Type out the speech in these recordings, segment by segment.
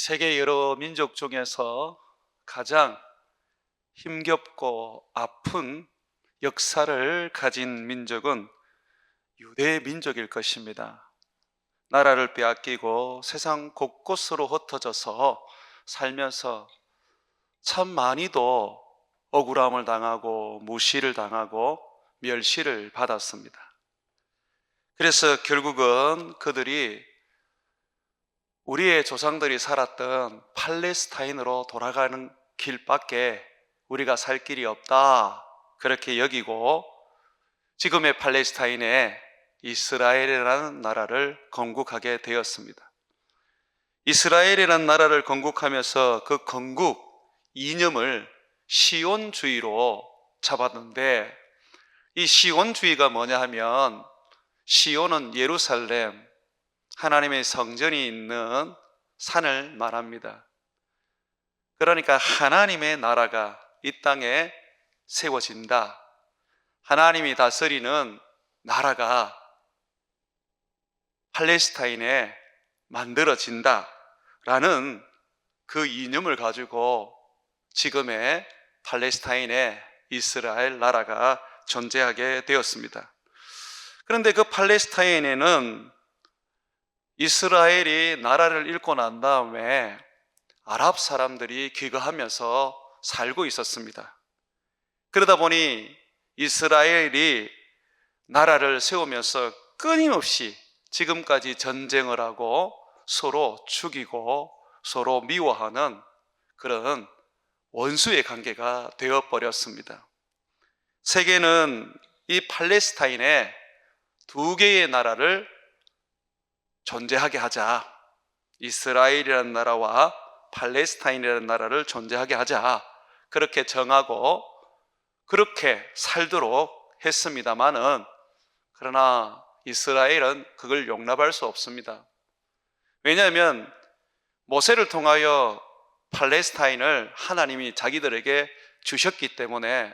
세계 여러 민족 중에서 가장 힘겹고 아픈 역사를 가진 민족은 유대 민족일 것입니다. 나라를 빼앗기고 세상 곳곳으로 흩어져서 살면서 참 많이도 억울함을 당하고 무시를 당하고 멸시를 받았습니다. 그래서 결국은 그들이 우리의 조상들이 살았던 팔레스타인으로 돌아가는 길밖에 우리가 살 길이 없다, 그렇게 여기고 지금의 팔레스타인에 이스라엘이라는 나라를 건국하게 되었습니다. 이스라엘이라는 나라를 건국하면서 그 건국 이념을 시온주의로 잡았는데, 이 시온주의가 뭐냐 하면, 시온은 예루살렘, 하나님의 성전이 있는 산을 말합니다. 그러니까 하나님의 나라가 이 땅에 세워진다, 하나님이 다스리는 나라가 팔레스타인에 만들어진다 라는 그 이념을 가지고 지금의 팔레스타인의 이스라엘 나라가 존재하게 되었습니다. 그런데 그 팔레스타인에는 이스라엘이 나라를 잃고 난 다음에 아랍 사람들이 귀거하면서 살고 있었습니다. 그러다 보니 이스라엘이 나라를 세우면서 끊임없이 지금까지 전쟁을 하고 서로 죽이고 서로 미워하는 그런 원수의 관계가 되어버렸습니다. 세계는 이 팔레스타인에 두 개의 나라를 존재하게 하자, 이스라엘이라는 나라와 팔레스타인이라는 나라를 존재하게 하자, 그렇게 정하고 그렇게 살도록 했습니다마는, 그러나 이스라엘은 그걸 용납할 수 없습니다. 왜냐하면 모세를 통하여 팔레스타인을 하나님이 자기들에게 주셨기 때문에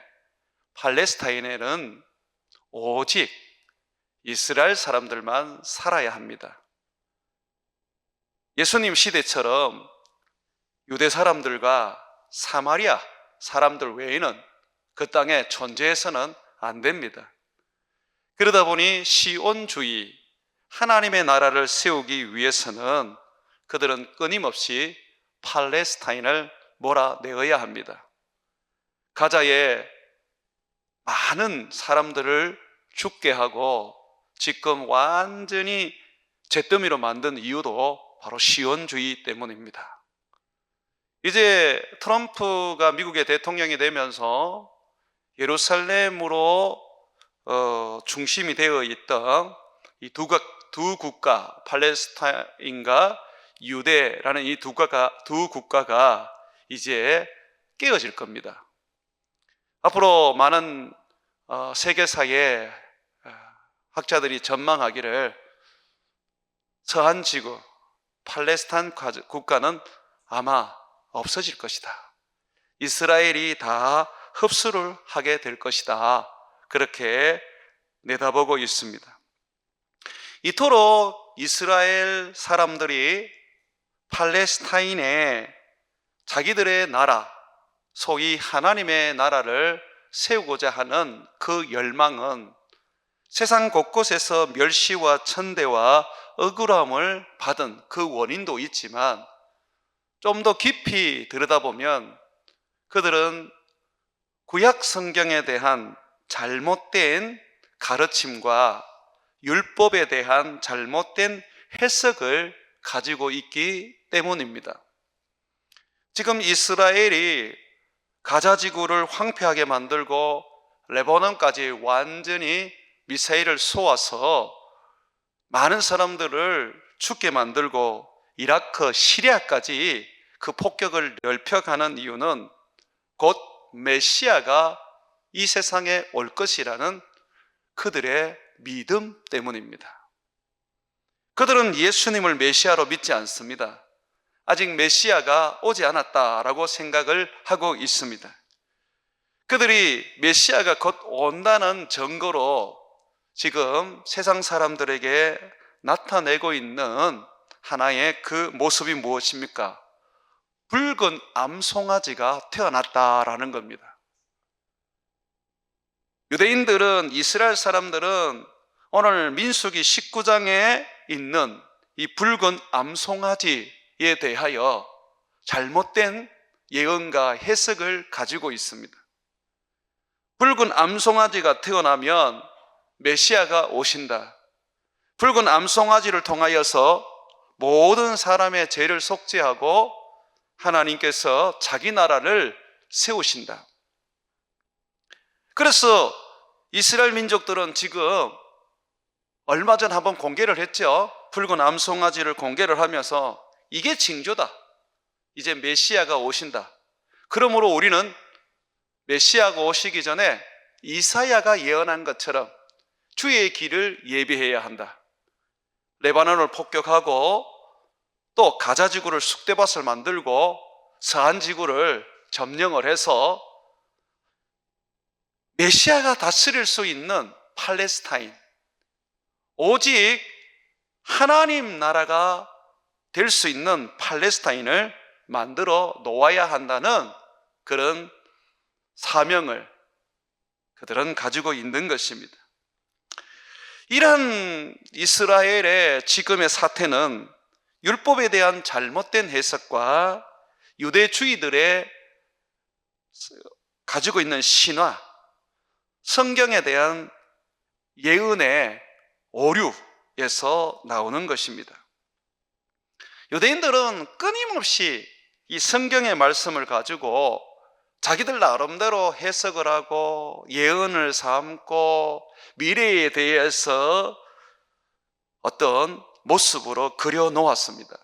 팔레스타인에는 오직 이스라엘 사람들만 살아야 합니다. 예수님 시대처럼 유대 사람들과 사마리아 사람들 외에는 그 땅에 존재해서는 안 됩니다. 그러다 보니 시온주의, 하나님의 나라를 세우기 위해서는 그들은 끊임없이 팔레스타인을 몰아내어야 합니다. 가자에 많은 사람들을 죽게 하고 지금 완전히 잿더미로 만든 이유도 바로 시온주의 때문입니다. 이제 트럼프가 미국의 대통령이 되면서 예루살렘으로 중심이 되어 있던 이 두 국가, 팔레스타인과 유대라는 이 두 국가가 이제 깨어질 겁니다. 앞으로 많은 세계사의 학자들이 전망하기를 서한 지구, 팔레스타인 국가는 아마 없어질 것이다, 이스라엘이 다 흡수를 하게 될 것이다, 그렇게 내다보고 있습니다. 이토록 이스라엘 사람들이 팔레스타인에 자기들의 나라, 소위 하나님의 나라를 세우고자 하는 그 열망은 세상 곳곳에서 멸시와 천대와 억울함을 받은 그 원인도 있지만, 좀 더 깊이 들여다보면 그들은 구약 성경에 대한 잘못된 가르침과 율법에 대한 잘못된 해석을 가지고 있기 때문입니다. 지금 이스라엘이 가자 지구를 황폐하게 만들고 레바논까지 완전히 미사일을 쏘아서 많은 사람들을 죽게 만들고 이라크, 시리아까지 그 폭격을 넓혀가는 이유는 곧 메시아가 이 세상에 올 것이라는 그들의 믿음 때문입니다. 그들은 예수님을 메시아로 믿지 않습니다. 아직 메시아가 오지 않았다라고 생각을 하고 있습니다. 그들이 메시아가 곧 온다는 증거로 지금 세상 사람들에게 나타내고 있는 하나의 그 모습이 무엇입니까? 붉은 암송아지가 태어났다라는 겁니다. 유대인들은, 이스라엘 사람들은 오늘 민수기 19장에 있는 이 붉은 암송아지에 대하여 잘못된 예언과 해석을 가지고 있습니다. 붉은 암송아지가 태어나면 메시아가 오신다. 붉은 암송아지를 통하여서 모든 사람의 죄를 속죄하고 하나님께서 자기 나라를 세우신다. 그래서 이스라엘 민족들은 지금 얼마 전 한번 공개를 했죠. 붉은 암송아지를 공개를 하면서 이게 징조다. 이제 메시아가 오신다. 그러므로 우리는 메시아가 오시기 전에 이사야가 예언한 것처럼 주의 길을 예비해야 한다. 레바논을 폭격하고 또 가자지구를 쑥대밭을 만들고 서한지구를 점령을 해서 메시아가 다스릴 수 있는 팔레스타인, 오직 하나님 나라가 될 수 있는 팔레스타인을 만들어 놓아야 한다는 그런 사명을 그들은 가지고 있는 것입니다. 이러한 이스라엘의 지금의 사태는 율법에 대한 잘못된 해석과 유대주의들의 가지고 있는 신화, 성경에 대한 예언의 오류에서 나오는 것입니다. 유대인들은 끊임없이 이 성경의 말씀을 가지고 자기들 나름대로 해석을 하고 예언을 삼고 미래에 대해서 어떤 모습으로 그려놓았습니다.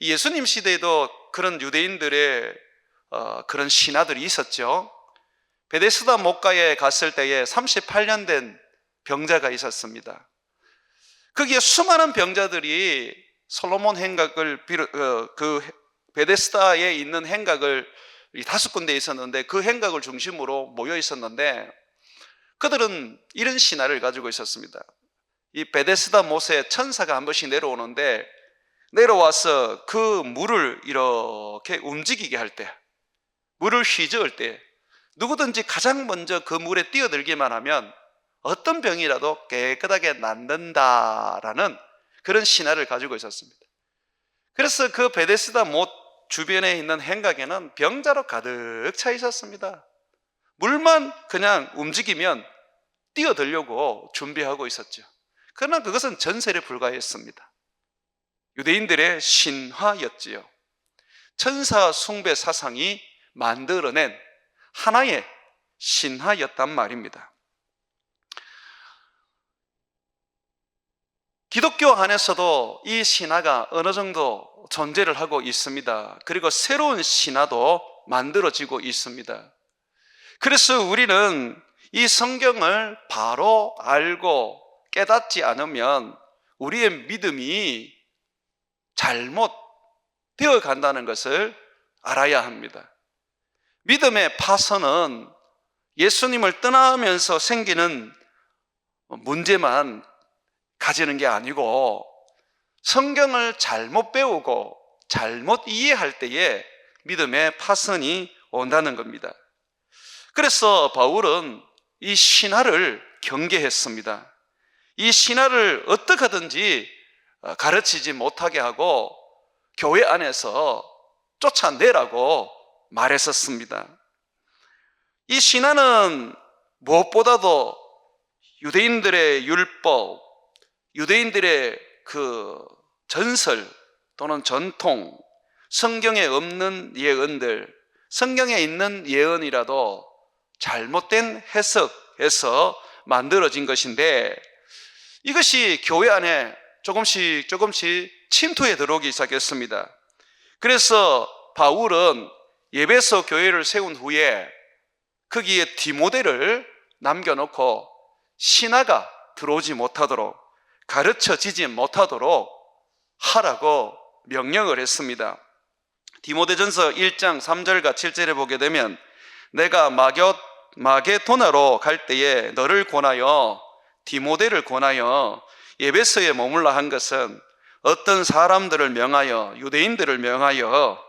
예수님 시대에도 그런 유대인들의 그런 신화들이 있었죠. 베데스다 목가에 갔을 때에 38년 된 병자가 있었습니다. 거기에 수많은 병자들이 솔로몬 행각을 그 베데스다에 있는 행각을 5군데 있었는데 그 행각을 중심으로 모여 있었는데 그들은 이런 신화를 가지고 있었습니다. 이 베데스다 못에 천사가 한 번씩 내려오는데 내려와서 그 물을 이렇게 움직이게 할 때, 물을 휘저을 때 누구든지 가장 먼저 그 물에 뛰어들기만 하면 어떤 병이라도 깨끗하게 낫는다라는 그런 신화를 가지고 있었습니다. 그래서 그 베데스다 못 주변에 있는 행각에는 병자로 가득 차 있었습니다. 물만 그냥 움직이면 뛰어들려고 준비하고 있었죠. 그러나 그것은 전설에 불과했습니다. 유대인들의 신화였지요. 천사 숭배 사상이 만들어낸 하나의 신화였단 말입니다. 기독교 안에서도 이 신화가 어느 정도 존재를 하고 있습니다. 그리고 새로운 신화도 만들어지고 있습니다. 그래서 우리는 이 성경을 바로 알고 깨닫지 않으면 우리의 믿음이 잘못 되어 간다는 것을 알아야 합니다. 믿음의 파선은 예수님을 떠나면서 생기는 문제만 가지는 게 아니고 성경을 잘못 배우고 잘못 이해할 때에 믿음의 파선이 온다는 겁니다. 그래서 바울은 이 신화를 경계했습니다. 이 신화를 어떻게 하든지 가르치지 못하게 하고 교회 안에서 쫓아내라고 말했었습니다. 이 신화는 무엇보다도 유대인들의 율법, 유대인들의 그 전설 또는 전통, 성경에 없는 예언들, 성경에 있는 예언이라도 잘못된 해석에서 만들어진 것인데 이것이 교회 안에 조금씩 침투해 들어오기 시작했습니다. 그래서 바울은 에베소 교회를 세운 후에 거기에 디모데를 남겨놓고 신화가 들어오지 못하도록 가르쳐지지 못하도록 하라고 명령을 했습니다. 디모데전서 1장 3절과 7절에 보게 되면 내가 마게도나로 갈 때에 너를 권하여 디모데를 권하여 에베소에 머물라 한 것은 어떤 사람들을 명하여 유대인들을 명하여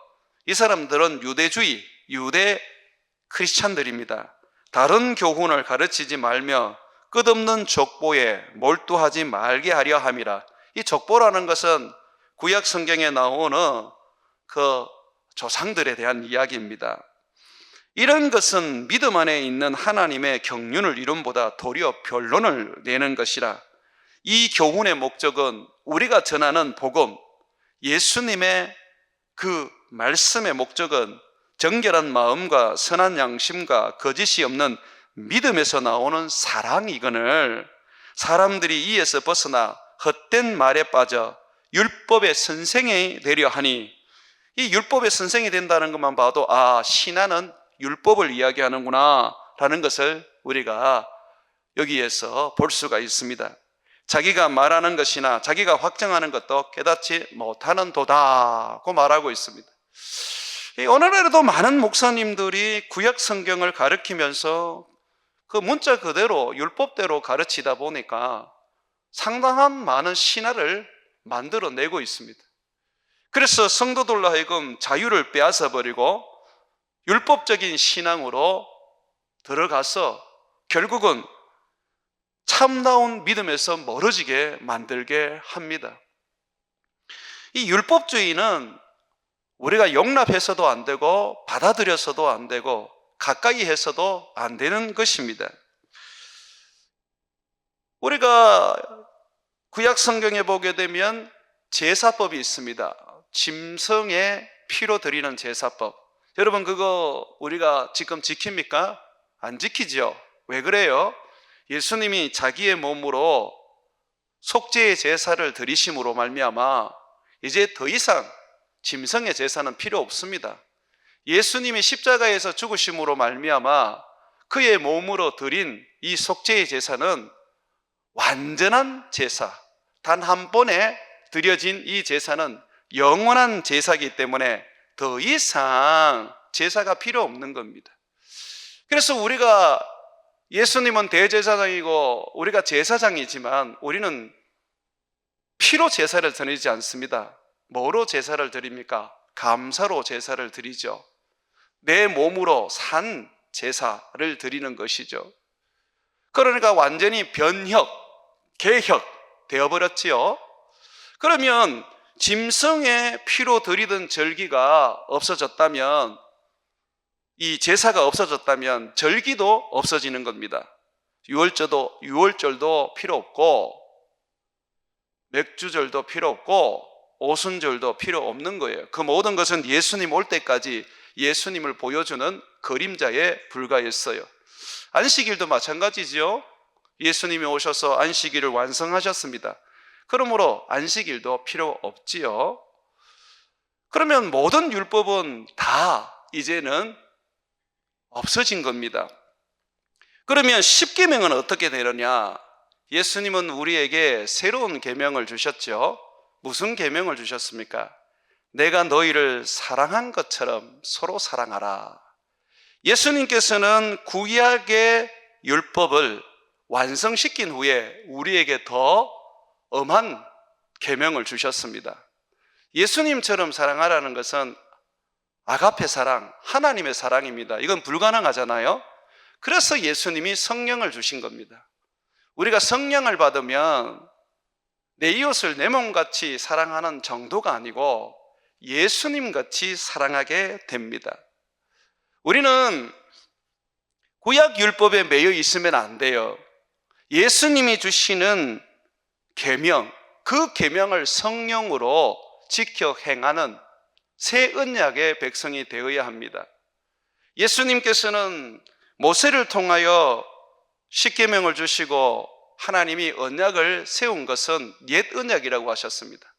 이 사람들은 유대주의, 유대 크리스찬들입니다. 다른 교훈을 가르치지 말며 끝없는 족보에 몰두하지 말게 하려 함이라. 이 족보라는 것은 구약 성경에 나오는 그 조상들에 대한 이야기입니다. 이런 것은 믿음 안에 있는 하나님의 경륜을 이름보다 도리어 변론을 내는 것이라. 이 교훈의 목적은 우리가 전하는 복음, 예수님의 그 말씀의 목적은 정결한 마음과 선한 양심과 거짓이 없는 믿음에서 나오는 사랑이거늘 사람들이 이에서 벗어나 헛된 말에 빠져 율법의 선생이 되려 하니, 이 율법의 선생이 된다는 것만 봐도 신하는 율법을 이야기하는구나 라는 것을 우리가 여기에서 볼 수가 있습니다. 자기가 말하는 것이나 자기가 확정하는 것도 깨닫지 못하는 도다고 말하고 있습니다. 오늘날에도 많은 목사님들이 구약 성경을 가르치면서 그 문자 그대로 율법대로 가르치다 보니까 상당한 많은 신화를 만들어내고 있습니다. 그래서 성도들로 하여금 자유를 빼앗아 버리고 율법적인 신앙으로 들어가서 결국은 참다운 믿음에서 멀어지게 만들게 합니다. 이 율법주의는 우리가 용납해서도 안 되고 받아들여서도 안 되고 가까이 해서도 안 되는 것입니다. 우리가 구약 성경에 보게 되면 제사법이 있습니다. 짐승의 피로 드리는 제사법. 여러분, 그거 우리가 지금 지킵니까? 안 지키죠. 왜 그래요? 예수님이 자기의 몸으로 속죄의 제사를 드리심으로 말미암아 이제 더 이상 짐승의 제사는 필요 없습니다. 예수님이 십자가에서 죽으심으로 말미암아 그의 몸으로 드린 이 속죄의 제사는 완전한 제사, 단 한 번에 드려진 이 제사는 영원한 제사이기 때문에 더 이상 제사가 필요 없는 겁니다. 그래서 우리가 예수님은 대제사장이고 우리가 제사장이지만 우리는 피로 제사를 드리지 않습니다. 뭐로 제사를 드립니까? 감사로 제사를 드리죠. 내 몸으로 산 제사를 드리는 것이죠. 그러니까 완전히 변혁, 개혁 되어버렸지요. 그러면 짐승의 피로 드리던 절기가 없어졌다면, 이 제사가 없어졌다면 절기도 없어지는 겁니다. 유월절도 필요 없고 맥주절도 필요 없고 오순절도 필요 없는 거예요. 그 모든 것은 예수님 올 때까지 예수님을 보여주는 그림자에 불과했어요. 안식일도 마찬가지지요. 예수님이 오셔서 안식일을 완성하셨습니다. 그러므로 안식일도 필요 없지요. 그러면 모든 율법은 다 이제는 없어진 겁니다. 그러면 십계명은 어떻게 되느냐? 예수님은 우리에게 새로운 계명을 주셨죠. 무슨 계명을 주셨습니까? 내가 너희를 사랑한 것처럼 서로 사랑하라. 예수님께서는 구약의 율법을 완성시킨 후에 우리에게 더 엄한 계명을 주셨습니다. 예수님처럼 사랑하라는 것은 아가페 사랑, 하나님의 사랑입니다. 이건 불가능하잖아요. 그래서 예수님이 성령을 주신 겁니다. 우리가 성령을 받으면 내 이웃을 내 몸같이 사랑하는 정도가 아니고 예수님같이 사랑하게 됩니다. 우리는 구약 율법에 매여 있으면 안 돼요. 예수님이 주시는 계명, 그 계명을 성령으로 지켜 행하는 새 언약의 백성이 되어야 합니다. 예수님께서는 모세를 통하여 십계명을 주시고 하나님이 언약을 세운 것은 옛 언약이라고 하셨습니다.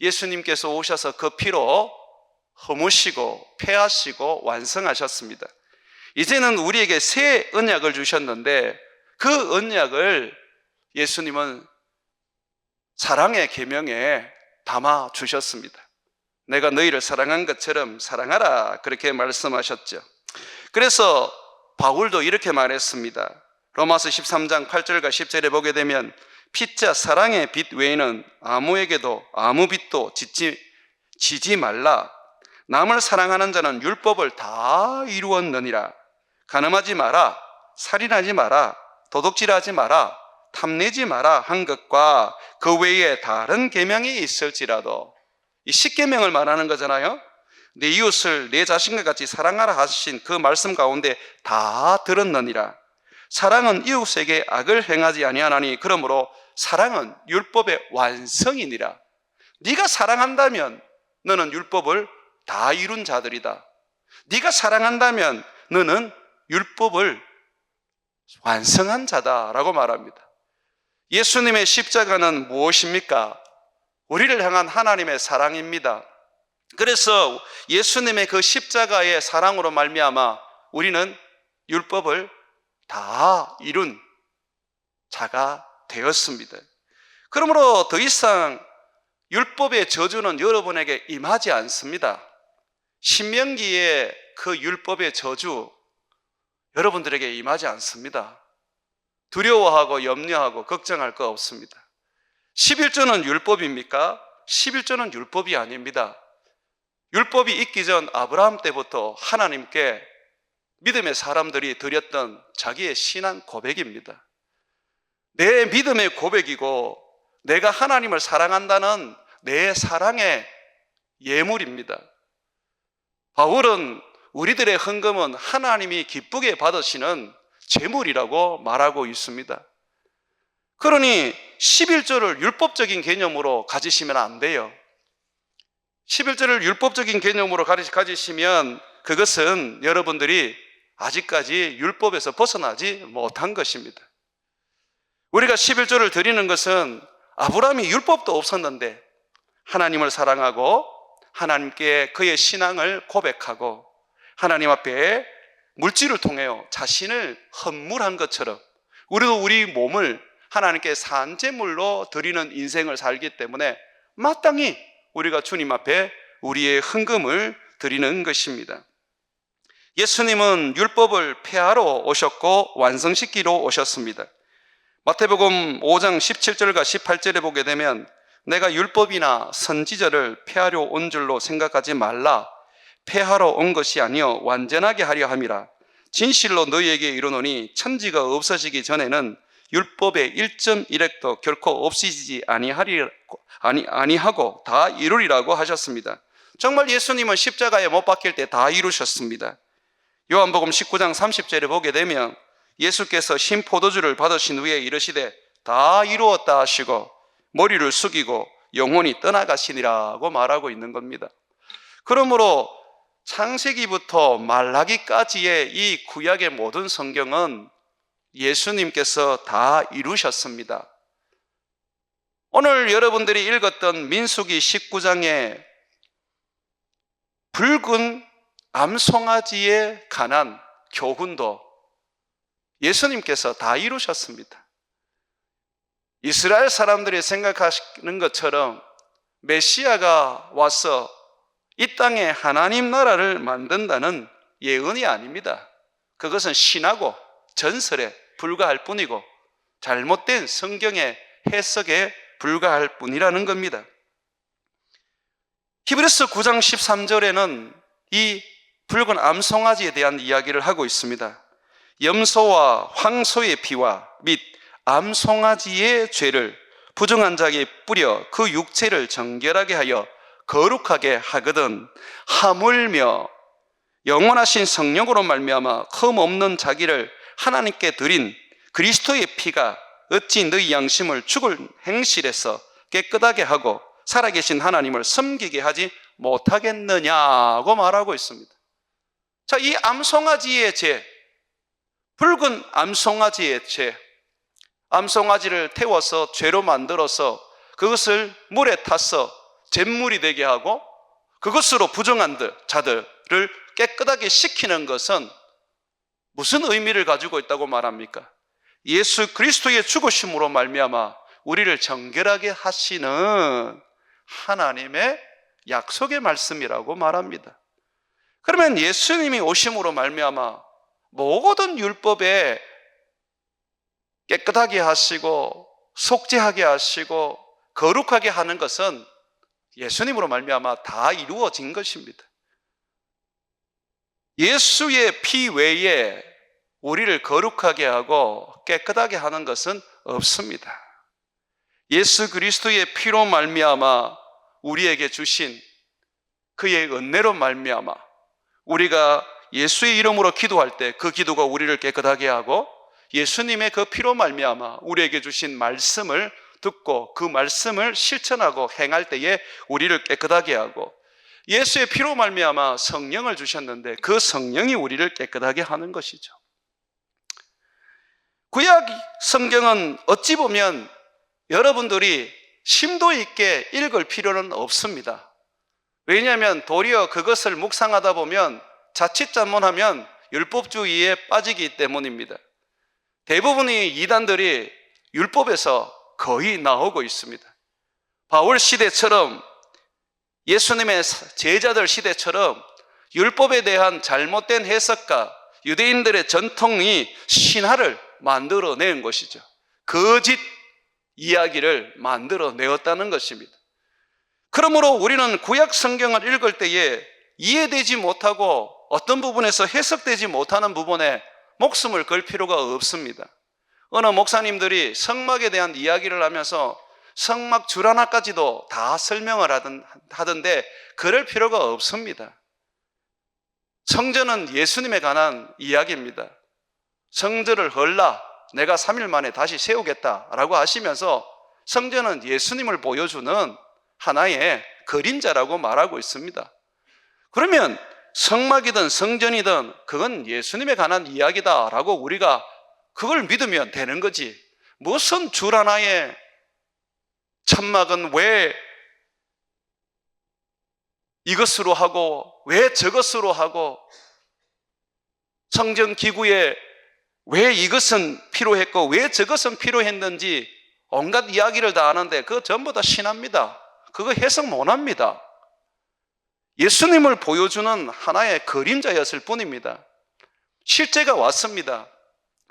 예수님께서 오셔서 그 피로 허무시고 폐하시고 완성하셨습니다. 이제는 우리에게 새 언약을 주셨는데 그 언약을 예수님은 사랑의 계명에 담아 주셨습니다. 내가 너희를 사랑한 것처럼 사랑하라, 그렇게 말씀하셨죠. 그래서 바울도 이렇게 말했습니다. 로마서 13장 8절과 10절에 보게 되면 피자 사랑의 빚 외에는 아무에게도 아무 빚도 지지 말라. 남을 사랑하는 자는 율법을 다 이루었느니라. 간음하지 마라, 살인하지 마라, 도둑질하지 마라, 탐내지 마라 한 것과 그 외에 다른 계명이 있을지라도, 이 10계명을 말하는 거잖아요. 내 이웃을 내 자신과 같이 사랑하라 하신 그 말씀 가운데 다 들었느니라. 사랑은 이웃에게 악을 행하지 아니하나니 그러므로 사랑은 율법의 완성이니라. 네가 사랑한다면 너는 율법을 다 이룬 자들이다. 네가 사랑한다면 너는 율법을 완성한 자다라고 말합니다. 예수님의 십자가는 무엇입니까? 우리를 향한 하나님의 사랑입니다. 그래서 예수님의 그 십자가의 사랑으로 말미암아 우리는 율법을 다 이룬 자가 되었습니다. 그러므로 더 이상 율법의 저주는 여러분에게 임하지 않습니다. 신명기의 그 율법의 저주 여러분들에게 임하지 않습니다. 두려워하고 염려하고 걱정할 거 없습니다. 11조는 율법입니까? 11조는 율법이 아닙니다. 율법이 있기 전 아브라함 때부터 하나님께 믿음의 사람들이 드렸던 자기의 신앙 고백입니다. 내 믿음의 고백이고 내가 하나님을 사랑한다는 내 사랑의 예물입니다. 바울은 우리들의 헌금은 하나님이 기쁘게 받으시는 제물이라고 말하고 있습니다. 그러니 11조를 율법적인 개념으로 가지시면 안 돼요. 11조를 율법적인 개념으로 가지시면 그것은 여러분들이 아직까지 율법에서 벗어나지 못한 것입니다. 우리가 11조를 드리는 것은 아브라함이 율법도 없었는데 하나님을 사랑하고 하나님께 그의 신앙을 고백하고 하나님 앞에 물질을 통하여 자신을 헌물한 것처럼 우리도 우리 몸을 하나님께 산제물로 드리는 인생을 살기 때문에 마땅히 우리가 주님 앞에 우리의 헌금을 드리는 것입니다. 예수님은 율법을 폐하러 오셨고 완성시키러 오셨습니다. 마태복음 5장 17절과 18절에 보게 되면 내가 율법이나 선지자를 폐하려 온 줄로 생각하지 말라. 폐하러 온 것이 아니요 완전하게 하려 함이라. 진실로 너희에게 이르노니 천지가 없어지기 전에는 율법의 1.1획도 결코 없어지지 아니하고 다 이루리라고 하셨습니다. 정말 예수님은 십자가에 못 박힐 때 다 이루셨습니다. 요한복음 19장 30절에 보게 되면 예수께서 신 포도주를 받으신 후에 이르시되 다 이루었다 하시고 머리를 숙이고 영혼이 떠나가시니라고 말하고 있는 겁니다. 그러므로 창세기부터 말라기까지의 이 구약의 모든 성경은 예수님께서 다 이루셨습니다. 오늘 여러분들이 읽었던 민수기 19장의 붉은 암송아지에 관한 교훈도 예수님께서 다 이루셨습니다. 이스라엘 사람들이 생각하시는 것처럼 메시아가 와서 이 땅에 하나님 나라를 만든다는 예언이 아닙니다. 그것은 신하고 전설에 불과할 뿐이고 잘못된 성경의 해석에 불과할 뿐이라는 겁니다. 히브리서 9장 13절에는 이 붉은 암송아지에 대한 이야기를 하고 있습니다. 염소와 황소의 피와 및 암송아지의 죄를 부정한 자에게 뿌려 그 육체를 정결하게 하여 거룩하게 하거든 하물며 영원하신 성령으로 말미암아 흠 없는 자기를 하나님께 드린 그리스도의 피가 어찌 너희 양심을 죽을 행실에서 깨끗하게 하고 살아계신 하나님을 섬기게 하지 못하겠느냐고 말하고 있습니다. 자, 이 암송아지의 죄, 붉은 암송아지의 죄, 암송아지를 태워서 죄로 만들어서 그것을 물에 타서 잿물이 되게 하고 그것으로 부정한 자들을 깨끗하게 시키는 것은 무슨 의미를 가지고 있다고 말합니까? 예수 그리스도의 죽으심으로 말미암아 우리를 정결하게 하시는 하나님의 약속의 말씀이라고 말합니다. 그러면 예수님이 오심으로 말미암아 모든 율법에 깨끗하게 하시고 속죄하게 하시고 거룩하게 하는 것은 예수님으로 말미암아 다 이루어진 것입니다. 예수의 피 외에 우리를 거룩하게 하고 깨끗하게 하는 것은 없습니다. 예수 그리스도의 피로 말미암아 우리에게 주신 그의 은혜로 말미암아 우리가 예수의 이름으로 기도할 때 그 기도가 우리를 깨끗하게 하고, 예수님의 그 피로 말미암아 우리에게 주신 말씀을 듣고 그 말씀을 실천하고 행할 때에 우리를 깨끗하게 하고, 예수의 피로 말미암아 성령을 주셨는데 그 성령이 우리를 깨끗하게 하는 것이죠. 구약 성경은 어찌 보면 여러분들이 심도 있게 읽을 필요는 없습니다. 왜냐하면 도리어 그것을 묵상하다 보면 자칫 잘못하면 율법주의에 빠지기 때문입니다. 대부분의 이단들이 율법에서 거의 나오고 있습니다. 바울 시대처럼, 예수님의 제자들 시대처럼 율법에 대한 잘못된 해석과 유대인들의 전통이 신화를 만들어낸 것이죠. 거짓 이야기를 만들어내었다는 것입니다. 그러므로 우리는 구약 성경을 읽을 때에 이해되지 못하고 어떤 부분에서 해석되지 못하는 부분에 목숨을 걸 필요가 없습니다. 어느 목사님들이 성막에 대한 이야기를 하면서 성막 줄 하나까지도 다 설명을 하던데 그럴 필요가 없습니다. 성전은 예수님에 관한 이야기입니다. 성전을 헐라 내가 3일 만에 다시 세우겠다라고 하시면서 성전은 예수님을 보여주는 하나의 그림자라고 말하고 있습니다. 그러면 성막이든 성전이든 그건 예수님에 관한 이야기다라고 우리가 그걸 믿으면 되는 거지, 무슨 줄 하나에 천막은 왜 이것으로 하고 왜 저것으로 하고 성전 기구에 왜 이것은 필요했고 왜 저것은 필요했는지 온갖 이야기를 다 하는데 그거 전부 다 신화입니다. 그거 해석 못합니다. 예수님을 보여주는 하나의 그림자였을 뿐입니다. 실제가 왔습니다.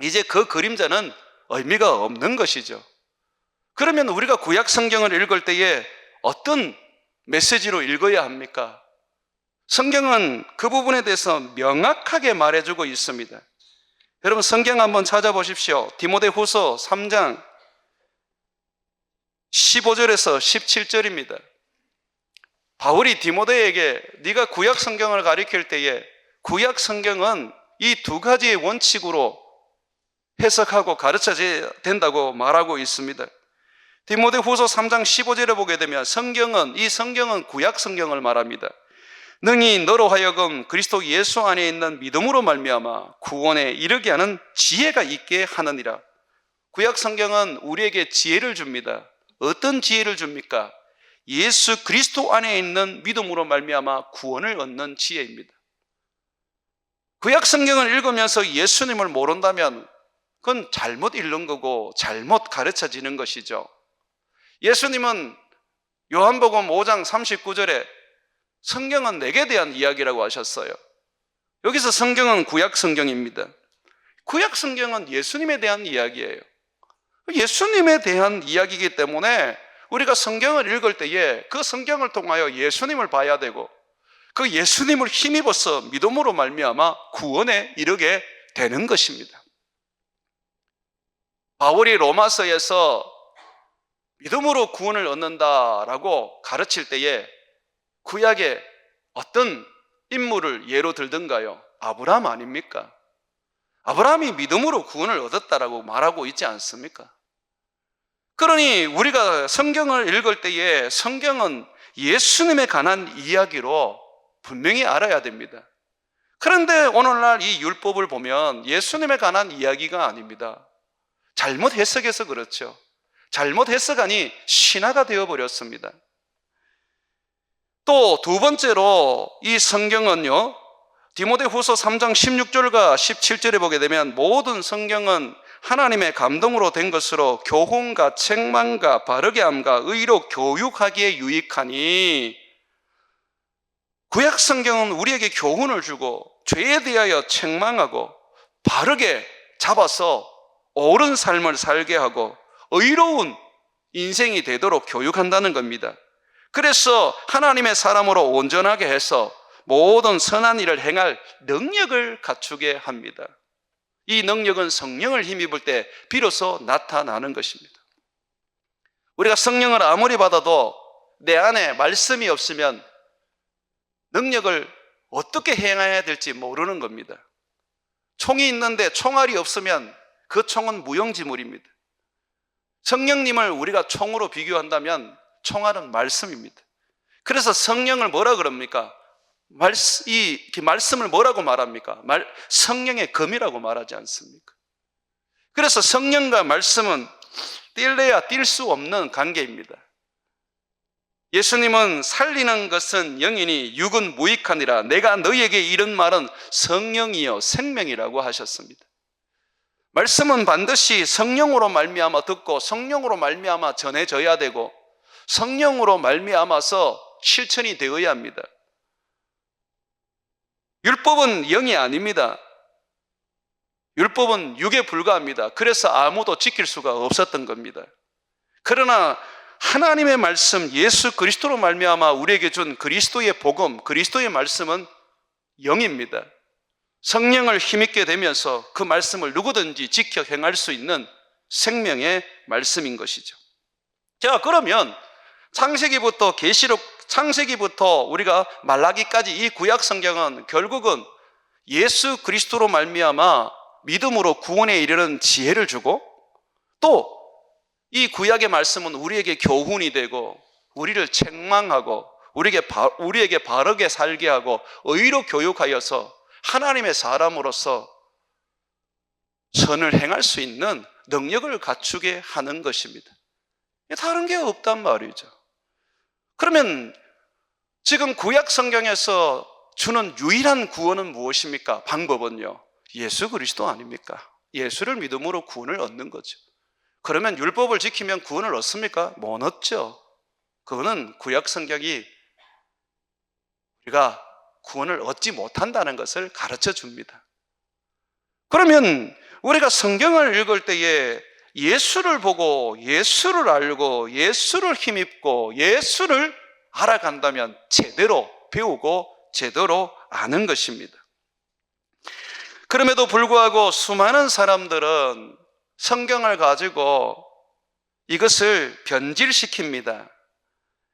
이제 그 그림자는 의미가 없는 것이죠. 그러면 우리가 구약 성경을 읽을 때에 어떤 메시지로 읽어야 합니까? 성경은 그 부분에 대해서 명확하게 말해주고 있습니다. 여러분 성경 한번 찾아보십시오. 디모데후서 3장 15절에서 17절입니다. 바울이 디모데에게 네가 구약 성경을 가리킬 때에 구약 성경은 이 두 가지의 원칙으로 해석하고 가르쳐져야 된다고 말하고 있습니다. 디모데후서 3장 15절에 보게 되면 이 성경은 구약 성경을 말합니다. 능히 너로 하여금 그리스도 예수 안에 있는 믿음으로 말미암아 구원에 이르게 하는 지혜가 있게 하느니라. 구약 성경은 우리에게 지혜를 줍니다. 어떤 지혜를 줍니까? 예수 그리스도 안에 있는 믿음으로 말미암아 구원을 얻는 지혜입니다. 구약 성경을 읽으면서 예수님을 모른다면 그건 잘못 읽는 거고 잘못 가르쳐지는 것이죠. 예수님은 요한복음 5장 39절에 성경은 내게 대한 이야기라고 하셨어요. 여기서 성경은 구약 성경입니다. 구약 성경은 예수님에 대한 이야기예요. 예수님에 대한 이야기이기 때문에 우리가 성경을 읽을 때에 그 성경을 통하여 예수님을 봐야 되고 그 예수님을 힘입어서 믿음으로 말미암아 구원에 이르게 되는 것입니다. 바울이 로마서에서 믿음으로 구원을 얻는다라고 가르칠 때에 구약에 어떤 인물을 예로 들던가요? 아브라함 아닙니까? 아브라함이 믿음으로 구원을 얻었다라고 말하고 있지 않습니까? 그러니 우리가 성경을 읽을 때에 성경은 예수님에 관한 이야기로 분명히 알아야 됩니다. 그런데 오늘날 이 율법을 보면 예수님에 관한 이야기가 아닙니다. 잘못 해석해서 그렇죠. 잘못 해석하니 신화가 되어버렸습니다. 또 두 번째로 이 성경은요, 디모데후서 3장 16절과 17절에 보게 되면 모든 성경은 하나님의 감동으로 된 것으로 교훈과 책망과 바르게 함과 의로 교육하기에 유익하니, 구약 성경은 우리에게 교훈을 주고 죄에 대하여 책망하고 바르게 잡아서 옳은 삶을 살게 하고 의로운 인생이 되도록 교육한다는 겁니다. 그래서 하나님의 사람으로 온전하게 해서 모든 선한 일을 행할 능력을 갖추게 합니다. 이 능력은 성령을 힘입을 때 비로소 나타나는 것입니다. 우리가 성령을 아무리 받아도 내 안에 말씀이 없으면 능력을 어떻게 행해야 될지 모르는 겁니다. 총이 있는데 총알이 없으면 그 총은 무용지물입니다. 성령님을 우리가 총으로 비교한다면 총알은 말씀입니다. 그래서 성령을 뭐라 그럽니까? 이 말씀을 뭐라고 말합니까? 성령의 검이라고 말하지 않습니까? 그래서 성령과 말씀은 뗄래야 뗄 수 없는 관계입니다. 예수님은 살리는 것은 영이니 육은 무익하니라. 내가 너희에게 이런 말은 성령이요 생명이라고 하셨습니다. 말씀은 반드시 성령으로 말미암아 듣고 성령으로 말미암아 전해져야 되고 성령으로 말미암아서 실천이 되어야 합니다. 율법은 영이 아닙니다. 율법은 육에 불과합니다. 그래서 아무도 지킬 수가 없었던 겁니다. 그러나 하나님의 말씀 예수 그리스도로 말미암아 우리에게 준 그리스도의 복음, 그리스도의 말씀은 영입니다. 성령을 힘입게 되면서 그 말씀을 누구든지 지켜 행할 수 있는 생명의 말씀인 것이죠. 자, 그러면 창세기부터 계시록, 창세기부터 우리가 말라기까지 이 구약 성경은 결국은 예수 그리스도로 말미암아 믿음으로 구원에 이르는 지혜를 주고 또 이 구약의 말씀은 우리에게 교훈이 되고 우리를 책망하고 우리에게 바르게 살게 하고 의로 교육하여서 하나님의 사람으로서 선을 행할 수 있는 능력을 갖추게 하는 것입니다. 다른 게 없단 말이죠. 그러면 지금 구약 성경에서 주는 유일한 구원은 무엇입니까? 방법은요, 예수 그리스도 아닙니까? 예수를 믿음으로 구원을 얻는 거죠. 그러면 율법을 지키면 구원을 얻습니까? 못 얻죠. 그거는 구약 성경이 우리가 구원을 얻지 못한다는 것을 가르쳐 줍니다. 그러면 우리가 성경을 읽을 때에 예수를 보고 예수를 알고 예수를 힘입고 예수를 알아간다면 제대로 배우고 제대로 아는 것입니다. 그럼에도 불구하고 수많은 사람들은 성경을 가지고 이것을 변질시킵니다.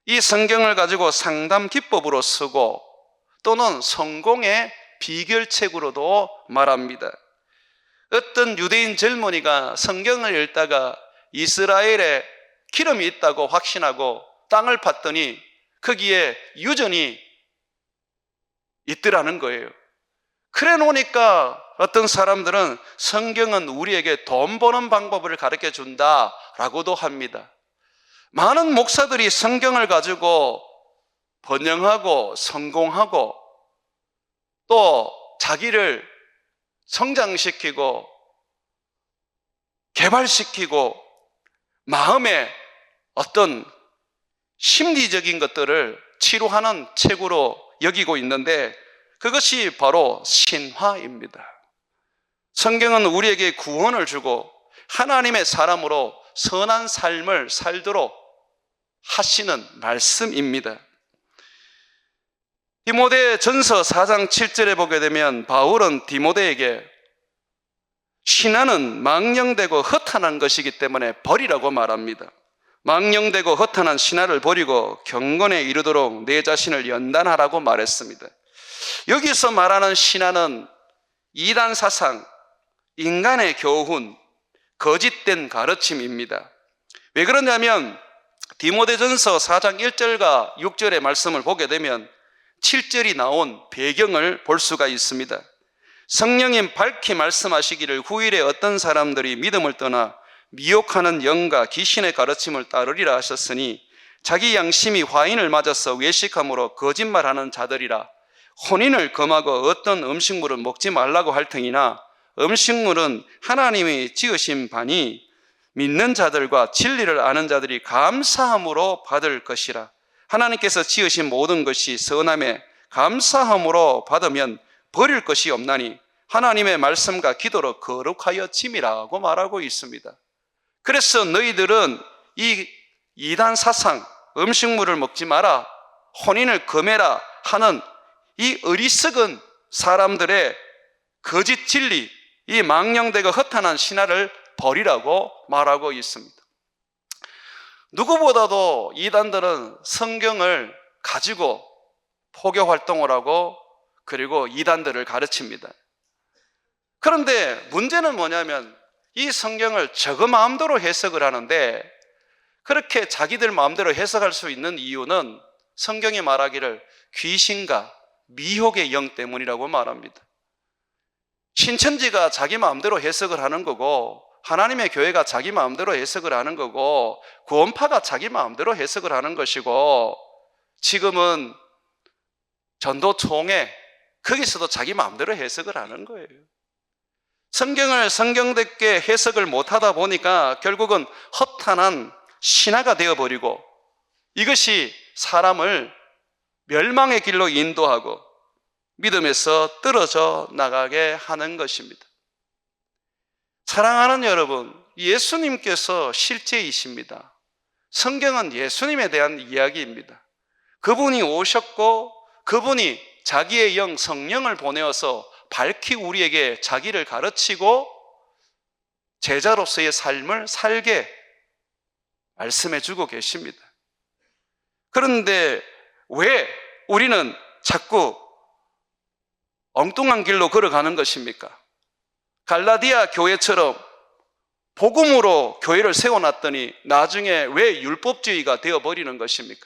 이 성경을 가지고 상담 기법으로 쓰고 또는 성공의 비결책으로도 말합니다. 어떤 유대인 젊은이가 성경을 읽다가 이스라엘에 기름이 있다고 확신하고 땅을 팠더니 거기에 유전이 있더라는 거예요. 그래 놓으니까 어떤 사람들은 성경은 우리에게 돈 버는 방법을 가르쳐 준다라고도 합니다. 많은 목사들이 성경을 가지고 번영하고 성공하고 또 자기를 성장시키고 개발시키고 마음의 어떤 심리적인 것들을 치료하는 책으로 여기고 있는데 그것이 바로 신화입니다. 성경은 우리에게 구원을 주고 하나님의 사람으로 선한 삶을 살도록 하시는 말씀입니다. 디모데 전서 4장 7절에 보게 되면 바울은 디모데에게 신화는 망령되고 허탄한 것이기 때문에 버리라고 말합니다. 망령되고 허탄한 신화를 버리고 경건에 이르도록 내 자신을 연단하라고 말했습니다. 여기서 말하는 신화는 이단 사상, 인간의 교훈, 거짓된 가르침입니다. 왜 그러냐면 디모데전서 4장 1절과 6절의 말씀을 보게 되면 7절이 나온 배경을 볼 수가 있습니다. 성령님 밝히 말씀하시기를 후일에 어떤 사람들이 믿음을 떠나 미혹하는 영과 귀신의 가르침을 따르리라 하셨으니 자기 양심이 화인을 맞아서 외식함으로 거짓말하는 자들이라. 혼인을 금하고 어떤 음식물은 먹지 말라고 할 터이나 음식물은 하나님이 지으신 바니 믿는 자들과 진리를 아는 자들이 감사함으로 받을 것이라. 하나님께서 지으신 모든 것이 선함에 감사함으로 받으면 버릴 것이 없나니 하나님의 말씀과 기도로 거룩하여 짐이라고 말하고 있습니다. 그래서 너희들은 이 이단 사상, 음식물을 먹지 마라, 혼인을 금해라 하는 이 어리석은 사람들의 거짓 진리, 이 망령되고 허탄한 신화를 버리라고 말하고 있습니다. 누구보다도 이단들은 성경을 가지고 포교 활동을 하고 그리고 이단들을 가르칩니다. 그런데 문제는 뭐냐면 이 성경을 저거 마음대로 해석을 하는데, 그렇게 자기들 마음대로 해석할 수 있는 이유는 성경이 말하기를 귀신과 미혹의 영 때문이라고 말합니다. 신천지가 자기 마음대로 해석을 하는 거고, 하나님의 교회가 자기 마음대로 해석을 하는 거고, 구원파가 자기 마음대로 해석을 하는 것이고, 지금은 전도총회 거기서도 자기 마음대로 해석을 하는 거예요. 성경을 성경답게 해석을 못하다 보니까 결국은 허탄한 신화가 되어버리고, 이것이 사람을 멸망의 길로 인도하고 믿음에서 떨어져 나가게 하는 것입니다. 사랑하는 여러분, 예수님께서 실제이십니다. 성경은 예수님에 대한 이야기입니다. 그분이 오셨고 그분이 자기의 영 성령을 보내어서 밝히 우리에게 자기를 가르치고 제자로서의 삶을 살게 말씀해 주고 계십니다. 그런데 왜 우리는 자꾸 엉뚱한 길로 걸어가는 것입니까? 갈라디아 교회처럼 복음으로 교회를 세워놨더니 나중에 왜 율법주의가 되어버리는 것입니까?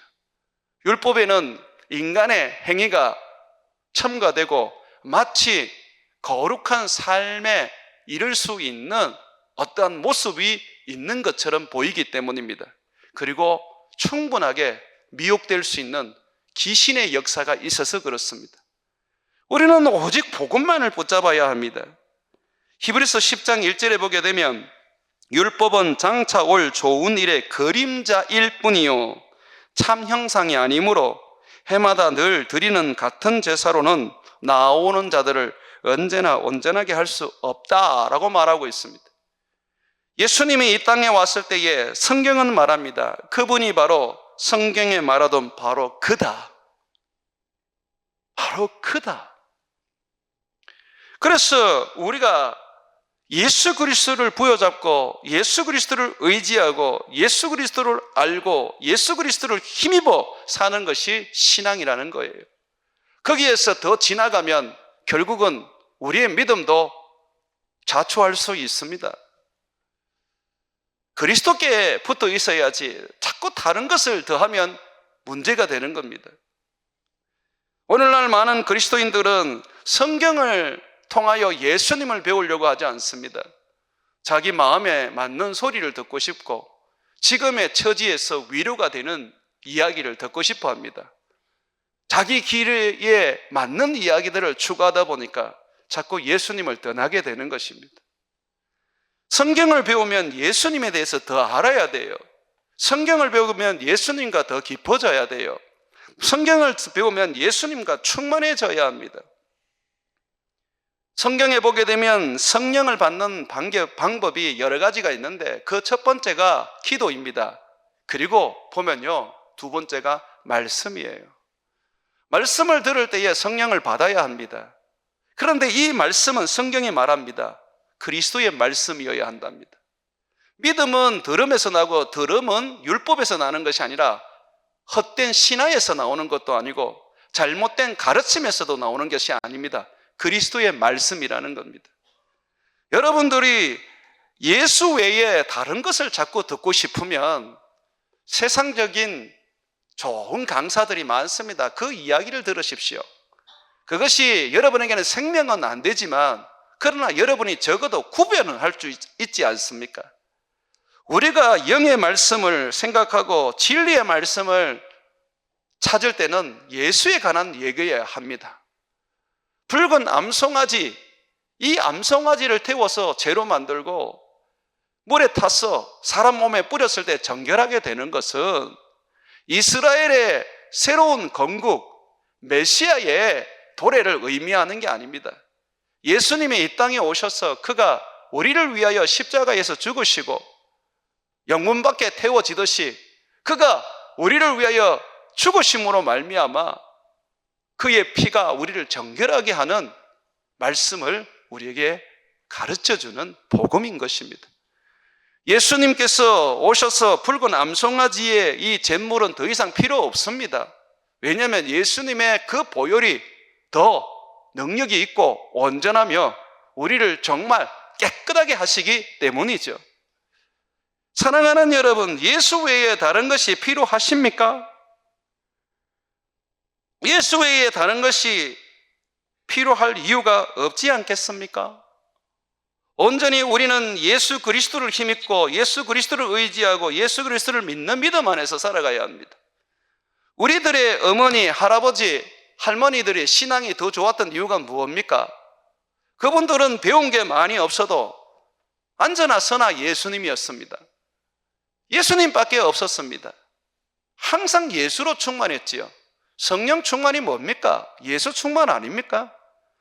율법에는 인간의 행위가 첨가되고 마치 거룩한 삶에 이를 수 있는 어떠한 모습이 있는 것처럼 보이기 때문입니다. 그리고 충분하게 미혹될 수 있는 귀신의 역사가 있어서 그렇습니다. 우리는 오직 복음만을 붙잡아야 합니다. 히브리서 10장 1절에 보게 되면 율법은 장차 올 좋은 일의 그림자일 뿐이요 참 형상이 아니므로 해마다 늘 드리는 같은 제사로는 나오는 자들을 언제나 온전하게 할 수 없다라고 말하고 있습니다. 예수님이 이 땅에 왔을 때에 성경은 말합니다. 그분이 바로 성경에 말하던 바로 그다. 바로 그다. 그래서 우리가 예수 그리스도를 부여잡고 예수 그리스도를 의지하고 예수 그리스도를 알고 예수 그리스도를 힘입어 사는 것이 신앙이라는 거예요. 거기에서 더 지나가면 결국은 우리의 믿음도 자초할 수 있습니다. 그리스도께 붙어 있어야지 자꾸 다른 것을 더하면 문제가 되는 겁니다. 오늘날 많은 그리스도인들은 성경을 통하여 예수님을 배우려고 하지 않습니다. 자기 마음에 맞는 소리를 듣고 싶고 지금의 처지에서 위로가 되는 이야기를 듣고 싶어 합니다. 자기 길에 맞는 이야기들을 추구하다 보니까 자꾸 예수님을 떠나게 되는 것입니다. 성경을 배우면 예수님에 대해서 더 알아야 돼요. 성경을 배우면 예수님과 더 깊어져야 돼요. 성경을 배우면 예수님과 충만해져야 합니다. 성경에 보게 되면 성령을 받는 방법이 여러 가지가 있는데 그 첫 번째가 기도입니다. 그리고 보면요, 두 번째가 말씀이에요. 말씀을 들을 때에 성령을 받아야 합니다. 그런데 이 말씀은 성경이 말합니다. 그리스도의 말씀이어야 한답니다. 믿음은 들음에서 나고 들음은 율법에서 나는 것이 아니라 헛된 신화에서 나오는 것도 아니고 잘못된 가르침에서도 나오는 것이 아닙니다. 그리스도의 말씀이라는 겁니다. 여러분들이 예수 외에 다른 것을 자꾸 듣고 싶으면 세상적인 좋은 강사들이 많습니다. 그 이야기를 들으십시오. 그것이 여러분에게는 생명은 안 되지만 그러나 여러분이 적어도 구별은 할 수 있지 않습니까? 우리가 영의 말씀을 생각하고 진리의 말씀을 찾을 때는 예수에 관한 얘기여야 합니다. 붉은 암송아지, 이 암송아지를 태워서 재로 만들고 물에 타서 사람 몸에 뿌렸을 때 정결하게 되는 것은 이스라엘의 새로운 건국, 메시아의 도래를 의미하는 게 아닙니다. 예수님이 이 땅에 오셔서 그가 우리를 위하여 십자가에서 죽으시고 영문 밖에 태워지듯이 그가 우리를 위하여 죽으심으로 말미암아 그의 피가 우리를 정결하게 하는 말씀을 우리에게 가르쳐주는 복음인 것입니다. 예수님께서 오셔서 붉은 암송아지의 이 잿물은 더 이상 필요 없습니다. 왜냐하면 예수님의 그 보혈이 더 능력이 있고 온전하며 우리를 정말 깨끗하게 하시기 때문이죠. 사랑하는 여러분, 예수 외에 다른 것이 필요하십니까? 예수 외에 다른 것이 필요할 이유가 없지 않겠습니까? 온전히 우리는 예수 그리스도를 힘입고 예수 그리스도를 의지하고 예수 그리스도를 믿는 믿음 안에서 살아가야 합니다. 우리들의 어머니, 할아버지, 할머니들의 신앙이 더 좋았던 이유가 무엇입니까? 그분들은 배운 게 많이 없어도 앉으나 서나 예수님이었습니다. 예수님밖에 없었습니다. 항상 예수로 충만했지요. 성령 충만이 뭡니까? 예수 충만 아닙니까?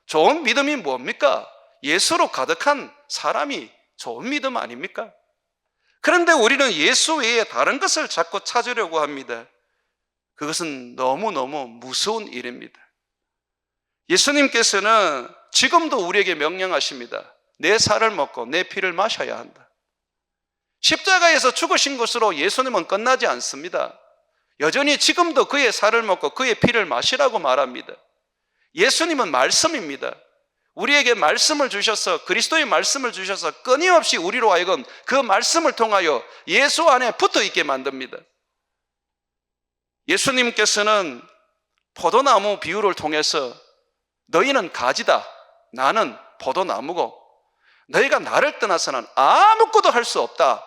좋은 믿음이 뭡니까? 예수로 가득한 사람이 좋은 믿음 아닙니까? 그런데 우리는 예수 외에 다른 것을 자꾸 찾으려고 합니다. 그것은 너무너무 무서운 일입니다. 예수님께서는 지금도 우리에게 명령하십니다. 내 살을 먹고 내 피를 마셔야 한다. 십자가에서 죽으신 것으로 예수님은 끝나지 않습니다. 여전히 지금도 그의 살을 먹고 그의 피를 마시라고 말합니다. 예수님은 말씀입니다. 우리에게 말씀을 주셔서, 그리스도의 말씀을 주셔서 끊임없이 우리로 하여금 그 말씀을 통하여 예수 안에 붙어 있게 만듭니다. 예수님께서는 포도나무 비유를 통해서 너희는 가지다, 나는 포도나무고 너희가 나를 떠나서는 아무것도 할 수 없다.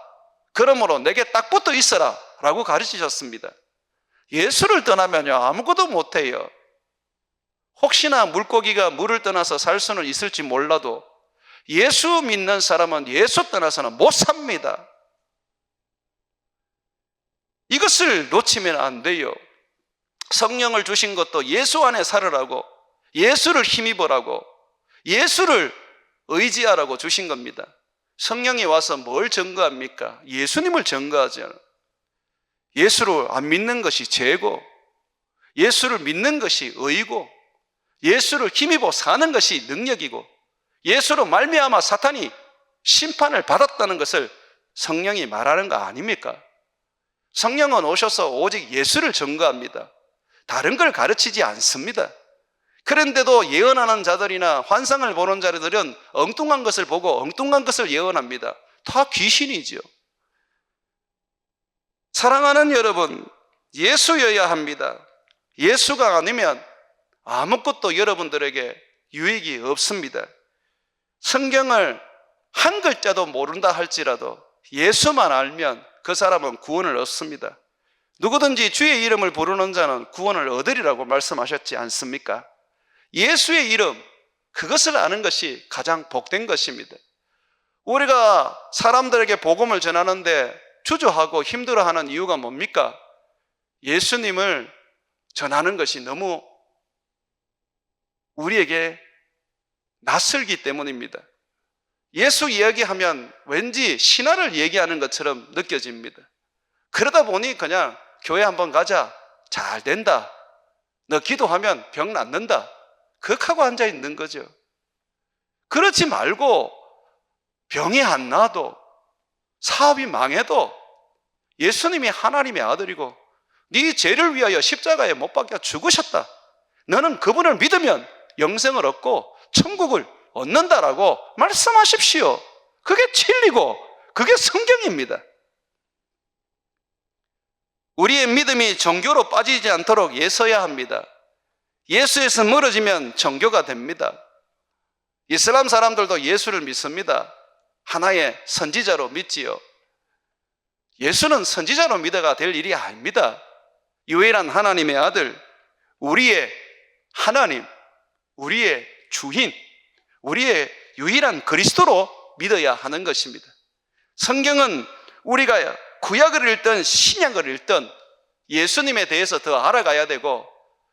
그러므로 내게 딱 붙어 있어라 라고 가르치셨습니다. 예수를 떠나면요 아무것도 못해요. 혹시나 물고기가 물을 떠나서 살 수는 있을지 몰라도 예수 믿는 사람은 예수 떠나서는 못 삽니다. 이것을 놓치면 안 돼요. 성령을 주신 것도 예수 안에 살으라고, 예수를 힘입으라고, 예수를 의지하라고 주신 겁니다. 성령이 와서 뭘 증거합니까? 예수님을 증거하죠. 예수를 안 믿는 것이 죄고, 예수를 믿는 것이 의고, 예수를 힘입어 사는 것이 능력이고, 예수로 말미암아 사탄이 심판을 받았다는 것을 성령이 말하는 거 아닙니까? 성령은 오셔서 오직 예수를 증거합니다. 다른 걸 가르치지 않습니다. 그런데도 예언하는 자들이나 환상을 보는 자들은 엉뚱한 것을 보고 엉뚱한 것을 예언합니다. 다 귀신이죠. 사랑하는 여러분, 예수여야 합니다. 예수가 아니면 아무것도 여러분들에게 유익이 없습니다. 성경을 한 글자도 모른다 할지라도 예수만 알면 그 사람은 구원을 얻습니다. 누구든지 주의 이름을 부르는 자는 구원을 얻으리라고 말씀하셨지 않습니까? 예수의 이름, 그것을 아는 것이 가장 복된 것입니다. 우리가 사람들에게 복음을 전하는데 주저하고 힘들어하는 이유가 뭡니까? 예수님을 전하는 것이 너무 우리에게 낯설기 때문입니다. 예수 이야기하면 왠지 신화를 얘기하는 것처럼 느껴집니다. 그러다 보니 그냥 교회 한번 가자, 잘 된다, 너 기도하면 병 낫는다, 그렇게 하고 앉아 있는 거죠. 그렇지 말고 병이 안 나도 사업이 망해도 예수님이 하나님의 아들이고 네 죄를 위하여 십자가에 못 박혀 죽으셨다, 너는 그분을 믿으면 영생을 얻고 천국을 얻는다라고 말씀하십시오. 그게 진리고 그게 성경입니다. 우리의 믿음이 종교로 빠지지 않도록 애써야 합니다. 예수에서 멀어지면 종교가 됩니다. 이슬람 사람들도 예수를 믿습니다. 하나의 선지자로 믿지요. 예수는 선지자로 믿어가 될 일이 아닙니다. 유일한 하나님의 아들, 우리의 하나님, 우리의 주인, 우리의 유일한 그리스도로 믿어야 하는 것입니다. 성경은 우리가 구약을 읽든 신약을 읽든 예수님에 대해서 더 알아가야 되고,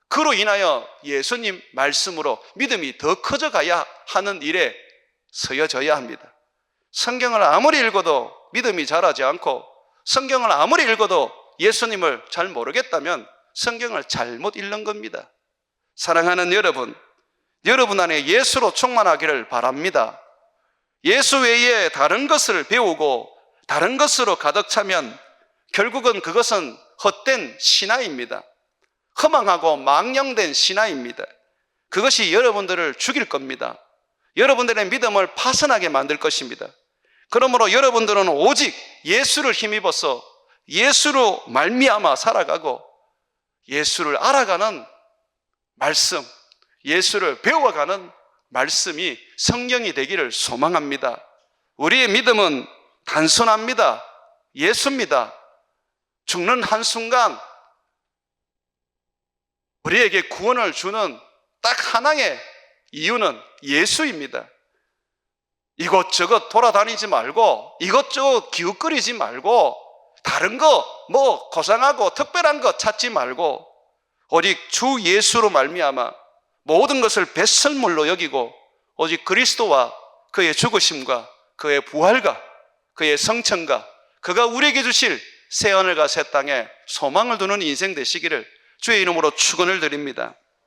그로 인하여 예수님 말씀으로 믿음이 더 커져가야 하는 일에 서여져야 합니다. 성경을 아무리 읽어도 믿음이 자라지 않고, 성경을 아무리 읽어도 예수님을 잘 모르겠다면 성경을 잘못 읽는 겁니다. 사랑하는 여러분, 여러분 안에 예수로 충만하기를 바랍니다. 예수 외에 다른 것을 배우고 다른 것으로 가득 차면 결국은 그것은 헛된 신화입니다. 허망하고 망령된 신화입니다. 그것이 여러분들을 죽일 겁니다. 여러분들의 믿음을 파산하게 만들 것입니다. 그러므로 여러분들은 오직 예수를 힘입어서 예수로 말미암아 살아가고 예수를 알아가는 말씀, 예수를 배워가는 말씀이 성경이 되기를 소망합니다. 우리의 믿음은 단순합니다. 예수입니다. 죽는 한순간 우리에게 구원을 주는 딱 하나의 이유는 예수입니다. 이것저것 돌아다니지 말고 이것저것 기웃거리지 말고 다른 거 뭐 고상하고 특별한 거 찾지 말고 오직 주 예수로 말미암아 모든 것을 배설물로 여기고 오직 그리스도와 그의 죽으심과 그의 부활과 그의 성천과 그가 우리에게 주실 새하늘과 새 땅에 소망을 두는 인생 되시기를 주의 이름으로 축원을 드립니다.